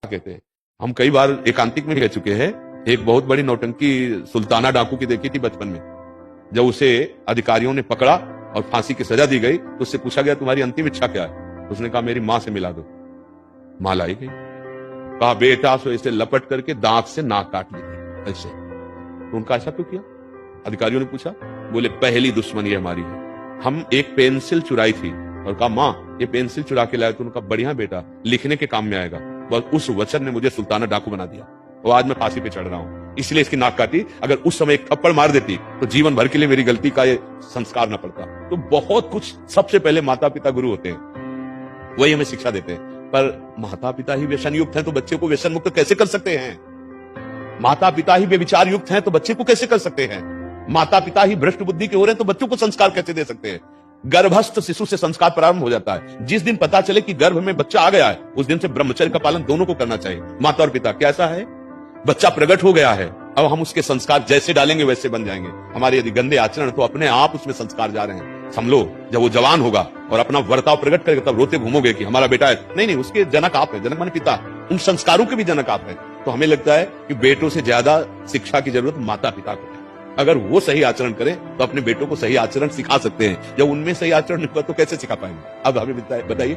कहते हैं। हम कई बार एकांतिक में कह चुके हैं। एक बहुत बड़ी नौटंकी सुल्ताना डाकू की देखी थी बचपन में। जब उसे अधिकारियों ने पकड़ा और फांसी की सजा दी गई तो उससे पूछा गया तुम्हारी अंतिम इच्छा क्या है? उसने कहा मेरी मां से मिला दो। मां लाई गई। कहा बेटा सो इसे लपट करके दांत से नाक काट ली ऐसे। तो उनका ऐसा क्यों किया? अधिकारियों ने पूछा। बोले पहली दुश्मनी हमारी है। हम एक पेंसिल चुराई थी और कहा मां ये पेंसिल चुरा के लाया। तो उनका बढ़िया बेटा लिखने के काम में आएगा। बस उस वचन ने मुझे सुल्ताना डाकू बना दिया और आज मैं फांसी पे चढ़ रहा हूं, इसलिए इसकी नाक काटी। अगर उस समय एक थप्पड़ मार देती तो जीवन भर के लिए मेरी गलती का ये संस्कार न पड़ता। तो बहुत कुछ सबसे पहले माता पिता गुरु होते हैं, वही हमें शिक्षा देते हैं। पर माता पिता ही व्यसन युक्त हैं तो बच्चे को व्यसन मुक्त कैसे कर सकते हैं? माता पिता ही व्यभिचार युक्त हैं तो बच्चे को कैसे कर सकते हैं? माता पिता ही भ्रष्ट बुद्धि के हो रहे हैं तो बच्चों को संस्कार कैसे दे सकते हैं? गर्भस्थ शिशु से संस्कार प्रारंभ हो जाता है। जिस दिन पता चले कि गर्भ में बच्चा आ गया है उस दिन से ब्रह्मचर्य का पालन दोनों को करना चाहिए, माता और पिता। कैसा है? बच्चा प्रकट हो गया है, अब हम उसके संस्कार जैसे डालेंगे वैसे बन जाएंगे। हमारे यदि गंदे आचरण तो अपने आप उसमें संस्कार जा रहे हैं। समझो जब वो जवान होगा और अपना वर्ताव प्रकट करेगा तब रोते घूमोगे कि हमारा बेटा है। नहीं, उसके जनक आप है, जनक माने पिता। उन संस्कारों के भी जनक आप है। तो हमें लगता है कि बेटों से ज्यादा शिक्षा की जरूरत माता पिता को है। अगर वो सही आचरण करें तो अपने बेटों को सही आचरण सिखा सकते हैं। जब उनमें सही आचरण नहीं हुआ तो कैसे सिखा पाएंगे? अब हमें बताइए।